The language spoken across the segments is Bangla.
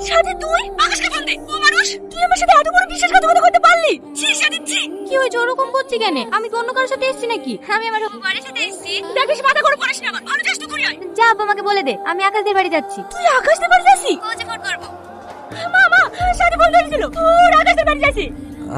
সাথে তুই আকাশকে ফোন দে। ও মানুষ, তুই আমার সাথে এত বড় বিশ্বাসঘাতকতা করতে পারলি? ছি সাদিন ছি। কি হয়েছে ওরকম করছিস কেন? আমি কি অন্য কারোর সাথে এসেছি নাকি? আমি আমার বাড়ির সাথে এসেছি। দেখিস মাথা গরম করিস না আমার। ভালো যাস তো ঘুরে আয়। যা আব্বা আমাকে বলে দে আমি আকাশদের বাড়ি যাচ্ছি। তুই আকাশদের বাড়ি যাচ্ছিস? কোচে ফোন করব। মামা সাথে বলতে দিছিল ওর আকাশদের বাড়ি যাচ্ছি।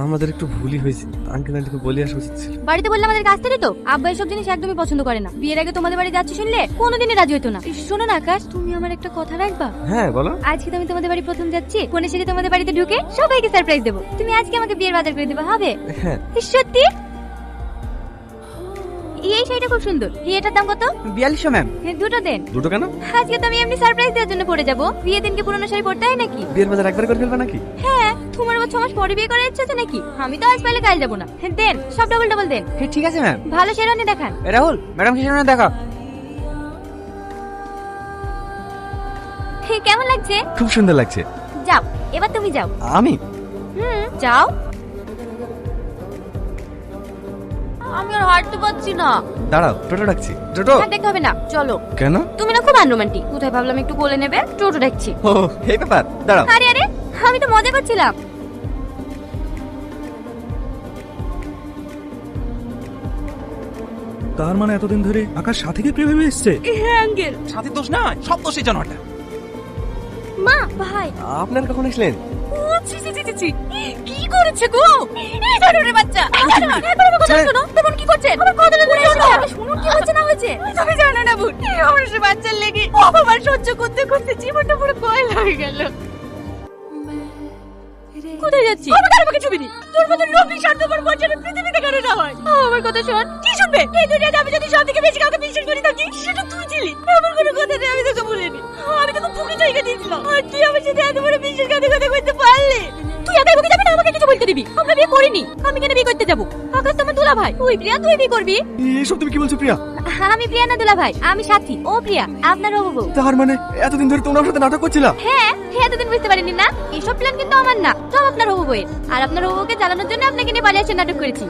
আমাদের একটু ভুলই হয়েছে, আঙ্কেল আন্টিকে বলে আসা উচিত ছিল। বাড়িতে বললে আমাদের কাছ থেকে তো আব্বা এসব জিনিস একদমই পছন্দ করে না। বিয়ের আগে তোমাদের বাড়ি যাচ্ছি শুনলে কোনোদিনই রাজি হতো না। শোনো না আকাশ, তুমি আমার একটা কথা রাখবা? হ্যাঁ বলো। আজকে তো আমি তোমাদের বাড়ি প্রথম যাচ্ছি, ফোনে সেরে তোমাদের বাড়িতে ঢুকে সবাইকে সারপ্রাইজ দেবো। তুমি আজকে আমাকে বিয়ের বাজার করে দেবে, হবে? হ্যাঁ সত্যি? এই শাড়িটা খুব সুন্দর। এটার দাম কত? 4200 ম্যাম। দুটো দেন। দুটো কেন? আজকে তো আমি এমনি সারপ্রাইজ দেওয়ার জন্য পরে যাবো। বিয়ের দিনকে পুরনো শাড়ি পরতে হয় নাকি? বিয়ের বাজার একবার করে ফেলবে নাকি? হ্যাঁ, তোমার আবার 6 মাস পরে বিয়ে করার ইচ্ছা আছে নাকি? আমি তো আজ পাইলে কাল যাবো না। দেন, সব ডাবল ডাবল দেন। ঠিক আছে ম্যাম। ভালো শেরওয়ানি দেখান। রাহুল ম্যাডাম কি শুনে দেখা। কেমন লাগছে? খুব সুন্দর লাগছে। যাও, এবার তুমি যাও। আমি? যাও। আমি আর হাঁটতে পারছি না। দাঁড়াও, টোটো ডাকছি। টোটো? আর দেখতে হবে না, চলো। কেন? তুমি না খুব আনরোমান্টিক। কোথায় ভাবলাম একটু কোলে নেবে, টোটো ডাকছি। ও এই ব্যাপার, দাঁড়াও। আরে আরে, আমি তো মজা করছিলাম। তার মানে এতদিন ধরে আকাশ সাথীকে প্রেমে ভেবে এসছে। হ্যাঁ আঙ্কেল। সাথে দোষ না, সব দোষই জানোয়ারটা। মা, ভাই। আপনার কখন আসলেন? ও ছি ছি ছি ছি, কি করেছে গো এই জানোরে বাচ্চা? একবার আমার কথা শোনো। তেমন কি করছেন? আমার কথাটা শোনো। শুনুন কি হচ্ছে না হয়েছে। তুমি জানো না বোন, এই আমার সে বাচ্চার লেগে অপমান সহ্য করতে করতে জীবনটা পুরো কয়লা হয়ে গেল। কোথায় যাচ্ছি? আমাকে ছবি দি। তোর মতো লোভী স্বার্থপর বজ্জার পৃথিবীতে কেন না হয়? আমার কথা শোন। কি শুনবে? এই দুনিয়াতে আমি যদি সব থেকে বেশি কাউকে বিশ্বাস করি থাকি, সেটা তুই ছিলি। এমন কোনো কথা নেই আমি তোকে বলিনি। আমি তোকে বুকে জায়গা দিয়েছিলাম। আর তুই আমার সাথে এত বড় বিশ্বাসঘাতকতা করতে পারলি? তুই একাই বুকে যাবি না আমাকে কিছু বলতে দিবি? আমরা বিয়ে করিনি। আমি কেন বিয়ে করতে যাবো? আকাশ তো আমার দুলা ভাই। তুই প্রিয়া, তুই বিয়ে করবি? এসব তুমি কি বলছো প্রিয়া? আমি প্রিয়া না দুলা ভাই, আমি সাথী। ও প্রিয়া, আপনার হবু বউ। তার মানে এতদিন ধরে তোমার সাথে নাটক করছিলা? হ্যাঁ, এতদিন বুঝতে পারিনি না? এসব প্ল্যান কিন্তু আমার না, সব আপনার হবু বউয়ের। আর আপনার হবুকে জ্বালানোর জন্য আপনাকে নিয়ে পালিয়ে আসে নাটক করেছি।